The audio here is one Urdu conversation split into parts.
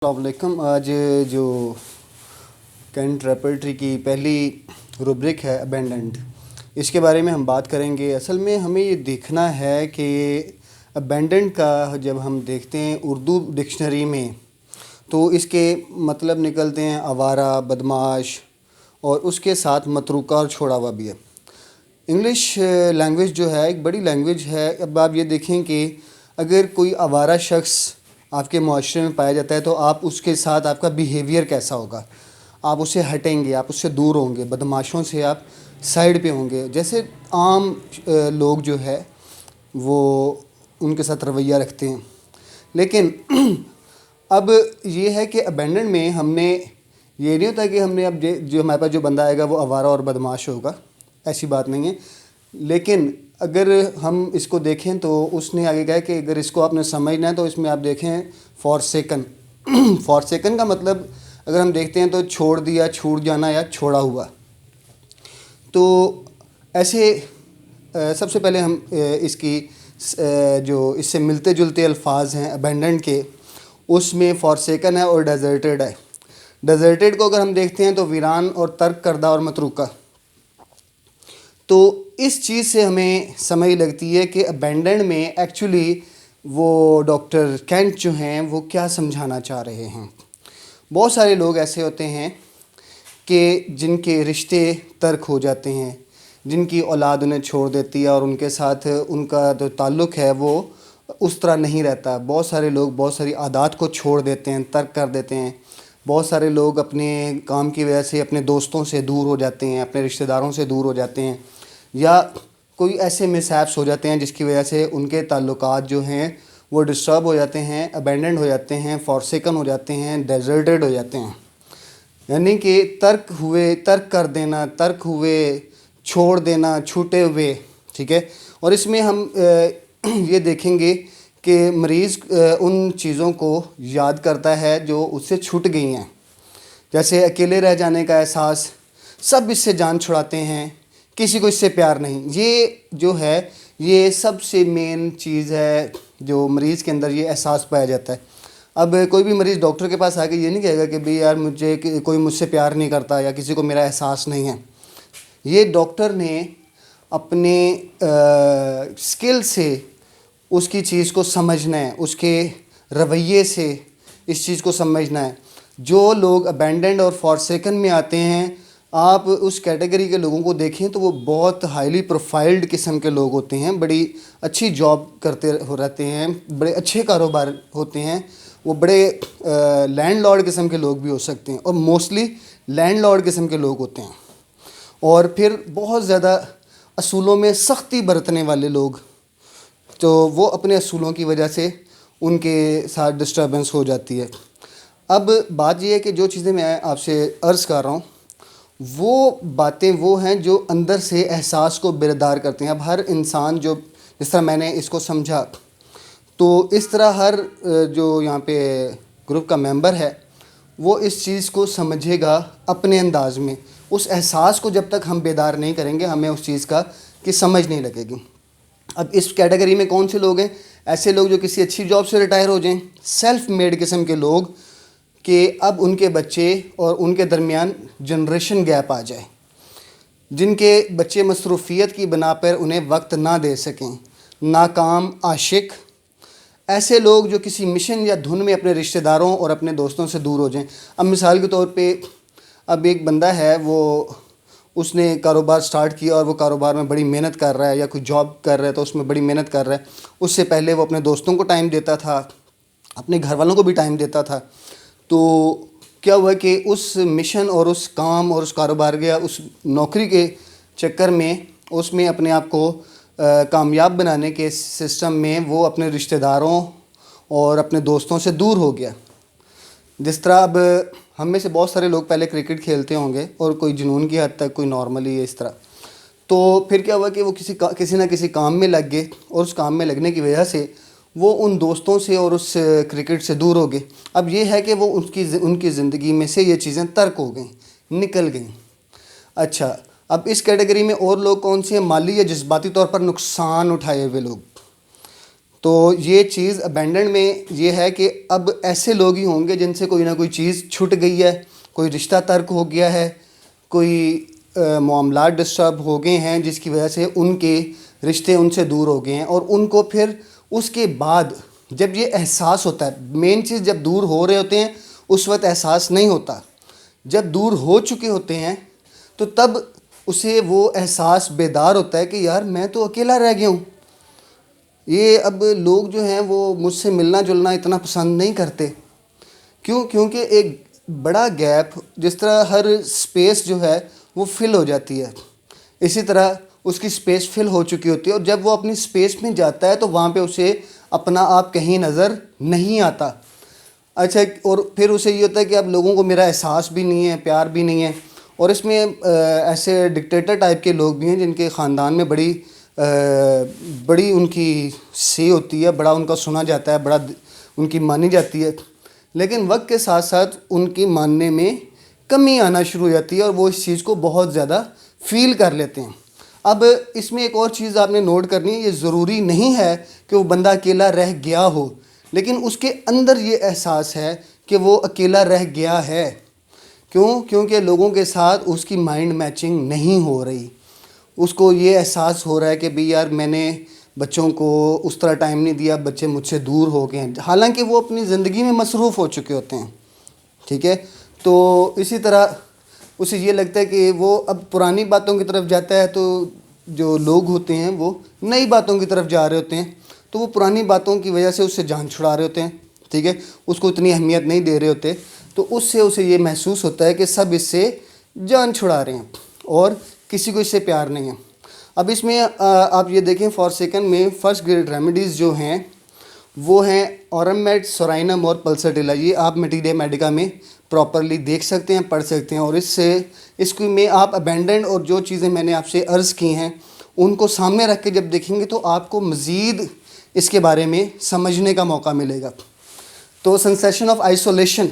السلام علیکم۔ آج جو کینٹ ریپرٹری کی پہلی روبرک ہے ابینڈنڈ، اس کے بارے میں ہم بات کریں گے۔ اصل میں ہمیں یہ دیکھنا ہے کہ ابینڈنڈ کا جب ہم دیکھتے ہیں اردو ڈکشنری میں تو اس کے مطلب نکلتے ہیں آوارہ، بدمعاش، اور اس کے ساتھ متروکہ اور چھوڑا ہوا بھی ہے۔ انگلش لینگویج جو ہے ایک بڑی لینگویج ہے۔ اب آپ یہ دیکھیں کہ اگر کوئی آوارہ شخص آپ کے معاشرے میں پایا جاتا ہے تو آپ اس کے ساتھ آپ کا بیہیویئر کیسا ہوگا؟ آپ اس سے ہٹیں گے، آپ اس سے دور ہوں گے، بدمعاشوں سے آپ سائڈ پہ ہوں گے۔ جیسے عام لوگ جو ہے وہ ان کے ساتھ رویہ رکھتے ہیں۔ لیکن اب یہ ہے کہ ابینڈن میں ہم نے یہ نہیں ہوتا کہ ہم نے اب جو ہمارے پاس جو بندہ آئے گا وہ آوارہ اور بدمعاش ہوگا، ایسی بات نہیں ہے۔ لیکن اگر ہم اس کو دیکھیں تو اس نے آگے کہا کہ اگر اس کو آپ نے سمجھنا ہے تو اس میں آپ دیکھیں فورسیکن۔ فورسیکن کا مطلب اگر ہم دیکھتے ہیں تو چھوڑ دیا، چھوٹ جانا یا چھوڑا ہوا۔ تو ایسے سب سے پہلے ہم اس کی جو اس سے ملتے جلتے الفاظ ہیں ابینڈنڈ کے، اس میں فورسیکن ہے اور ڈیزرٹیڈ ہے۔ ڈیزرٹیڈ کو اگر ہم دیکھتے ہیں تو ویران اور ترک کردہ اور متروکہ۔ تو اس چیز سے ہمیں سمجھ لگتی ہے کہ ابینڈنڈ میں ایکچولی وہ ڈاکٹر کینٹ جو ہیں وہ کیا سمجھانا چاہ رہے ہیں۔ بہت سارے لوگ ایسے ہوتے ہیں کہ جن کے رشتے ترک ہو جاتے ہیں، جن کی اولاد انہیں چھوڑ دیتی ہے اور ان کے ساتھ ان کا جو تعلق ہے وہ اس طرح نہیں رہتا۔ بہت سارے لوگ بہت ساری عادات کو چھوڑ دیتے ہیں، ترک کر دیتے ہیں۔ بہت سارے لوگ اپنے کام کی وجہ سے اپنے دوستوں سے دور ہو جاتے ہیں، اپنے رشتہ داروں سے دور ہو جاتے ہیں، یا کوئی ایسے مسہیپس ہو جاتے ہیں جس کی وجہ سے ان کے تعلقات جو ہیں وہ ڈسٹرب ہو جاتے ہیں، ابینڈنڈ ہو جاتے ہیں، فورسیکن ہو جاتے ہیں، ڈیزرٹیڈ ہو جاتے ہیں۔ یعنی کہ ترک ہوئے، ترک کر دینا، ترک ہوئے، چھوڑ دینا، چھوٹے ہوئے، ٹھیک ہے۔ اور اس میں ہم یہ دیکھیں گے کہ مریض ان چیزوں کو یاد کرتا ہے جو اس سے چھوٹ گئی ہیں، جیسے اکیلے رہ جانے کا احساس۔ سب اس سے جان چھڑاتے ہیں، کسی کو اس سے پیار نہیں۔ یہ جو ہے یہ سب سے مین چیز ہے جو مریض کے اندر یہ احساس پایا جاتا ہے۔ اب کوئی بھی مریض ڈاکٹر کے پاس آ کے یہ نہیں کہے گا کہ بھئی یار مجھے کوئی مجھ سے پیار نہیں کرتا یا کسی کو میرا احساس نہیں ہے۔ یہ ڈاکٹر نے اپنے اسکل سے اس کی چیز کو سمجھنا ہے، اس کے رویے سے اس چیز کو سمجھنا ہے۔ جو لوگ ابینڈنڈ اور فورسیکن میں آتے ہیں، آپ اس کیٹیگری کے لوگوں کو دیکھیں تو وہ بہت ہائیلی پروفائلڈ قسم کے لوگ ہوتے ہیں، بڑی اچھی جاب کرتے رہتے ہیں، بڑے اچھے کاروبار ہوتے ہیں، وہ بڑے لینڈ لارڈ قسم کے لوگ بھی ہو سکتے ہیں، اور موسٹلی لینڈ لارڈ قسم کے لوگ ہوتے ہیں۔ اور پھر بہت زیادہ اصولوں میں سختی برتنے والے لوگ، تو وہ اپنے اصولوں کی وجہ سے ان کے ساتھ ڈسٹربنس ہو جاتی ہے۔ اب بات یہ ہے کہ جو چیزیں میں آپ سے عرض کر رہا ہوں وہ باتیں وہ ہیں جو اندر سے احساس کو بیدار کرتے ہیں۔ اب ہر انسان جو جس طرح میں نے اس کو سمجھا، تو اس طرح ہر جو یہاں پہ گروپ کا ممبر ہے وہ اس چیز کو سمجھے گا اپنے انداز میں۔ اس احساس کو جب تک ہم بیدار نہیں کریں گے ہمیں اس چیز کا کہ سمجھ نہیں لگے گی۔ اب اس کیٹیگری میں کون سے لوگ ہیں؟ ایسے لوگ جو کسی اچھی جاب سے ریٹائر ہو جائیں، سیلف میڈ قسم کے لوگ کہ اب ان کے بچے اور ان کے درمیان جنریشن گیپ آ جائے، جن کے بچے مصروفیت کی بنا پر انہیں وقت نہ دے سکیں، ناکام عاشق، ایسے لوگ جو کسی مشن یا دھن میں اپنے رشتہ داروں اور اپنے دوستوں سے دور ہو جائیں۔ اب مثال کے طور پہ اب ایک بندہ ہے، وہ اس نے کاروبار سٹارٹ کیا اور وہ کاروبار میں بڑی محنت کر رہا ہے، یا کوئی جاب کر رہا ہے تو اس میں بڑی محنت کر رہا ہے۔ اس سے پہلے وہ اپنے دوستوں کو ٹائم دیتا تھا، اپنے گھر والوں کو بھی ٹائم دیتا تھا۔ تو کیا ہوا کہ اس مشن اور اس کام اور اس کاروبار کے اس نوکری کے چکر میں اس میں اپنے آپ کو کامیاب بنانے کے سسٹم میں وہ اپنے رشتہ داروں اور اپنے دوستوں سے دور ہو گیا۔ جس طرح اب ہم میں سے بہت سارے لوگ پہلے کرکٹ کھیلتے ہوں گے، اور کوئی جنون کی حد تک، کوئی نارملی ہے اس طرح۔ تو پھر کیا ہوا کہ وہ کسی نہ کسی کام میں لگ گئے، اور اس کام میں لگنے کی وجہ سے وہ ان دوستوں سے اور اس کرکٹ سے دور ہو گئے۔ اب یہ ہے کہ وہ ان کی زندگی میں سے یہ چیزیں ترک ہو گئیں، نکل گئیں۔ اچھا، اب اس کیٹیگری میں اور لوگ کون سے ہیں؟ مالی یا جذباتی طور پر نقصان اٹھائے ہوئے لوگ، تو یہ چیز ابینڈنڈ میں یہ ہے کہ اب ایسے لوگ ہی ہوں گے جن سے کوئی نہ کوئی چیز چھٹ گئی ہے، کوئی رشتہ ترک ہو گیا ہے، کوئی معاملات ڈسٹرب ہو گئے ہیں جس کی وجہ سے ان کے رشتے ان سے دور ہو گئے ہیں، اور ان کو پھر اس کے بعد جب یہ احساس ہوتا ہے، مین چیز جب دور ہو رہے ہوتے ہیں اس وقت احساس نہیں ہوتا، جب دور ہو چکے ہوتے ہیں تو تب اسے وہ احساس بیدار ہوتا ہے کہ یار میں تو اکیلا رہ گیا ہوں۔ یہ اب لوگ جو ہیں وہ مجھ سے ملنا جلنا اتنا پسند نہیں کرتے، کیونکہ ایک بڑا گیپ، جس طرح ہر سپیس جو ہے وہ فل ہو جاتی ہے، اسی طرح اس کی سپیس فل ہو چکی ہوتی ہے، اور جب وہ اپنی سپیس میں جاتا ہے تو وہاں پہ اسے اپنا آپ کہیں نظر نہیں آتا۔ اچھا، اور پھر اسے یہ ہوتا ہے کہ اب لوگوں کو میرا احساس بھی نہیں ہے، پیار بھی نہیں ہے، اور اس میں ایسے ڈکٹیٹر ٹائپ کے لوگ بھی ہیں جن کے خاندان میں بڑی ان کی سی ہوتی ہے، بڑا ان کا سنا جاتا ہے، بڑا ان کی مانی جاتی ہے، لیکن وقت کے ساتھ ساتھ ان کی ماننے میں کمی آنا شروع ہو جاتی ہے اور وہ اس چیز کو بہت زیادہ فیل کر لیتے ہیں۔ اب اس میں ایک اور چیز آپ نے نوٹ کرنی ہے، یہ ضروری نہیں ہے کہ وہ بندہ اکیلا رہ گیا ہو، لیکن اس کے اندر یہ احساس ہے کہ وہ اکیلا رہ گیا ہے۔ کیونکہ لوگوں کے ساتھ اس کی مائنڈ میچنگ نہیں ہو رہی، اس کو یہ احساس ہو رہا ہے کہ بھئی یار میں نے بچوں کو اس طرح ٹائم نہیں دیا، بچے مجھ سے دور ہو گئے ہیں، حالانکہ وہ اپنی زندگی میں مصروف ہو چکے ہوتے ہیں، ٹھیک ہے۔ تو اسی طرح اسے یہ لگتا ہے کہ وہ اب پرانی باتوں کی طرف جاتا ہے، تو جو لوگ ہوتے ہیں وہ نئی باتوں کی طرف جا رہے ہوتے ہیں، تو وہ پرانی باتوں کی وجہ سے اس سے جان چھڑا رہے ہوتے ہیں، ٹھیک ہے، اس کو اتنی اہمیت نہیں دے رہے ہوتے، تو اس سے اسے یہ محسوس ہوتا ہے کہ سب اس سے جان چھڑا رہے ہیں اور کسی کو اس سے پیار نہیں ہے۔ اب اس میں آپ یہ دیکھیں فار سیکنڈ میں فرسٹ گریڈ ریمیڈیز جو ہیں وہ ہیں اورممیڈ، سورائنم اور پلساٹیلا، یہ آپ میٹیریا میڈیکا میں پراپرلی دیکھ سکتے ہیں، پڑھ سکتے ہیں، اور اس کو میں آپ ابینڈنڈ اور جو چیزیں میں نے آپ سے عرض کی ہیں ان کو سامنے رکھ کے جب دیکھیں گے تو آپ کو مزید اس کے بارے میں سمجھنے کا موقع ملے گا۔ تو سنسیشن آف آئسولیشن،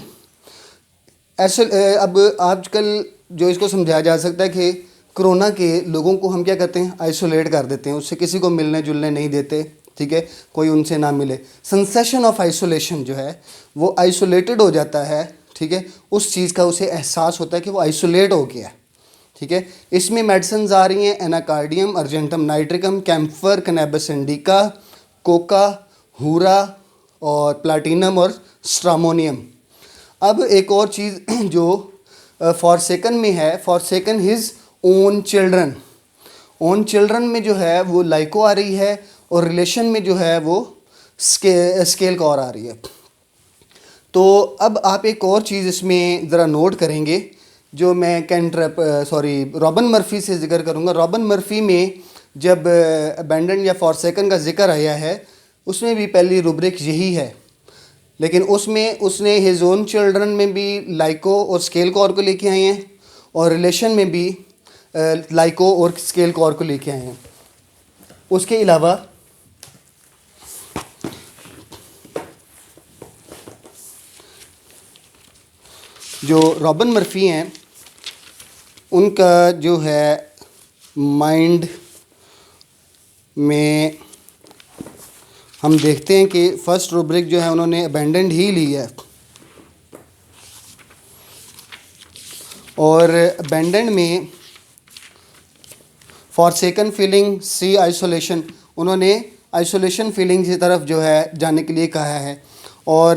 اب آج کل جو اس کو سمجھایا جا سکتا ہے کہ کرونا کے لوگوں کو ہم کیا کرتے ہیں، آئسولیٹ کر دیتے ہیں، اس سے کسی کو ملنے جلنے نہیں دیتے، ٹھیک ہے، کوئی ان سے نہ ملے۔ سنسیشن آف آئسولیشن جو ہے وہ آئسولیٹڈ ہو جاتا ہے، ٹھیک ہے، اس چیز کا اسے احساس ہوتا ہے کہ وہ آئسولیٹ ہو گیا ہے، ٹھیک ہے۔ اس میں میڈیسنز آ رہی ہیں ایناکارڈیم، ارجنٹم نائٹریکم، کیمفر، کنیبس انڈیکا، کوکا، ہورا اور پلاٹینم اور اسٹرامونیم۔ اب ایک اور چیز جو فارسیکن میں ہے، forsaken his own children, own children میں جو ہے وہ لائکو آ رہی ہے، اور ریلیشن میں جو ہے وہ اسکیل کور آ رہی ہے۔ تو اب آپ ایک اور چیز اس میں ذرا نوٹ کریں گے جو میں رابن مرفی سے ذکر کروں گا۔ رابن مرفی میں جب ابینڈن یا فارسیکن کا ذکر آیا ہے اس میں بھی پہلی روبرک یہی ہے، لیکن اس نے ہز اون چلڈرن میں بھی لائکو اور اسکیل کور کو لے کے آئے ہیں، اور ریلیشن میں بھی لائکو اور اسکیل کور کو لے کے آئے ہیں۔ اس کے علاوہ جو رابن مرفی ہیں ان کا جو ہے مائنڈ میں ہم دیکھتے ہیں کہ فرسٹ روبرک جو ہے انہوں نے ابینڈنڈ ہی لی ہے، اور ابینڈنڈ میں فارسیکن فیلنگ، سی آئسولیشن، انہوں نے آئسولیشن فیلنگ کی طرف جو ہے جانے کے لیے کہا ہے، اور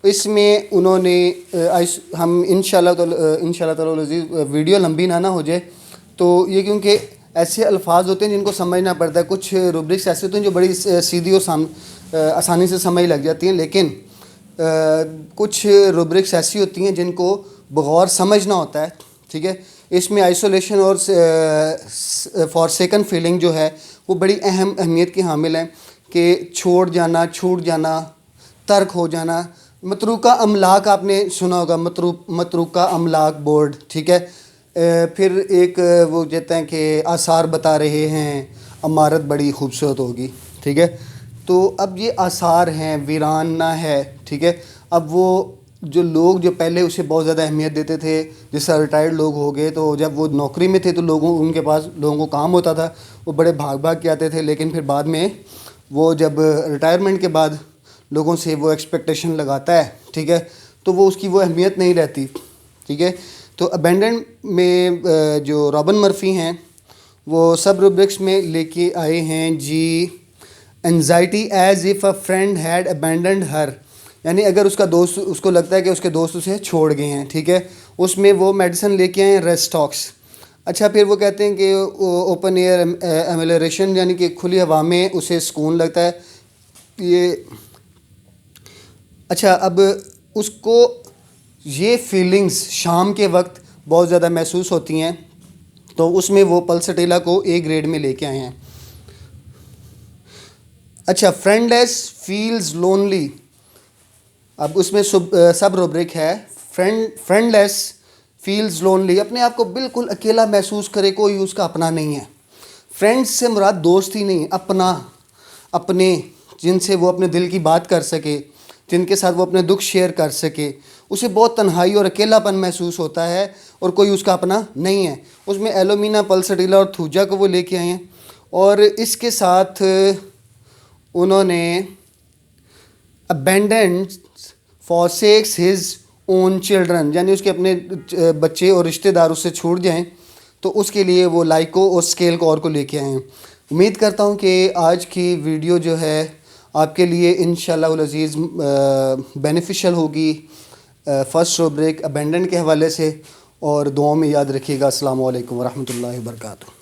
اس میں انہوں نے ہم انشاءاللہ تعالی العزیز ویڈیو لمبی نہ ہو جائے تو یہ کیونکہ ایسے الفاظ ہوتے ہیں جن کو سمجھنا پڑتا ہے، کچھ روبرکس ایسے ہوتے ہیں جو بڑی سیدھی اور آسانی سے سمجھ لگ جاتی ہیں، لیکن کچھ روبرکس ایسی ہوتی ہیں جن کو بغور سمجھنا ہوتا ہے، ٹھیک ہے۔ اس میں آئسولیشن اور فارسیکن فیلنگ جو ہے وہ بڑی اہمیت کی حامل ہیں، کہ چھوڑ جانا، چھوٹ جانا، ترک ہو جانا۔ متروکہ املاک آپ نے سنا ہوگا، متروکہ املاک بورڈ، ٹھیک ہے۔ پھر ایک وہ کہتے ہیں کہ آثار بتا رہے ہیں عمارت بڑی خوبصورت ہوگی، ٹھیک ہے۔ تو اب یہ آثار ہیں، ویران نہ ہے، ٹھیک ہے۔ اب وہ جو لوگ جو پہلے اسے بہت زیادہ اہمیت دیتے تھے، جس طرح ریٹائرڈ لوگ ہو گئے، تو جب وہ نوکری میں تھے تو ان کے پاس لوگوں کو کام ہوتا تھا، وہ بڑے بھاگ کے آتے تھے، لیکن پھر بعد میں وہ جب ریٹائرمنٹ کے بعد لوگوں سے وہ ایکسپیکٹیشن لگاتا ہے، ٹھیک ہے، تو وہ اس کی وہ اہمیت نہیں رہتی، ٹھیک ہے۔ تو ابینڈن میں جو رابن مرفی ہیں وہ سب روبرکس میں لے کے آئے ہیں جی، anxiety as if a friend had abandoned her, یعنی اگر اس کا دوست، اس کو لگتا ہے کہ اس کے دوست اسے چھوڑ گئے ہیں، ٹھیک ہے، اس میں وہ میڈیسن لے کے آئے ہیں ریسٹاکس۔ اچھا، پھر وہ کہتے ہیں کہ اوپن ایئر ایمیلیریشن، یعنی کہ کھلی ہوا میں اسے سکون لگتا ہے یہ۔ اچھا، اب اس کو یہ فیلنگز شام کے وقت بہت زیادہ محسوس ہوتی ہیں، تو اس میں وہ پلسٹیلا کو اے گریڈ میں لے کے آئے ہیں۔ اچھا، فرینڈ لیس فیلز لونلی، اب اس میں سب روبرک ہے فرینڈ لیس فیلز لونلی، اپنے آپ کو بالکل اکیلا محسوس کرے، کوئی اس کا اپنا نہیں ہے۔ فرینڈز سے مراد دوست ہی نہیں، اپنے جن سے وہ اپنے دل کی بات کر سکے، جن کے ساتھ وہ اپنے دکھ شیئر کر سکے، اسے بہت تنہائی اور اکیلا پن محسوس ہوتا ہے اور کوئی اس کا اپنا نہیں ہے۔ اس میں ایلومینا، پلسٹیلا اور تھوجا کو وہ لے کے آئے ہیں، اور اس کے ساتھ انہوں نے abandoned forsakes his own children، یعنی اس کے اپنے بچے اور رشتہ دار اس سے چھوٹ جائیں، تو اس کے لیے وہ لائکو اور اسکیل کو اور کو لے کے آئے ہیں۔ امید کرتا ہوں کہ آج کی ویڈیو جو ہے آپ کے لیے انشاءاللہ العزیز بینیفیشل ہوگی فرسٹ روبرک ابینڈن کے حوالے سے، اور دعاؤں میں یاد رکھیے گا۔ السلام علیکم ورحمۃ اللہ وبرکاتہ۔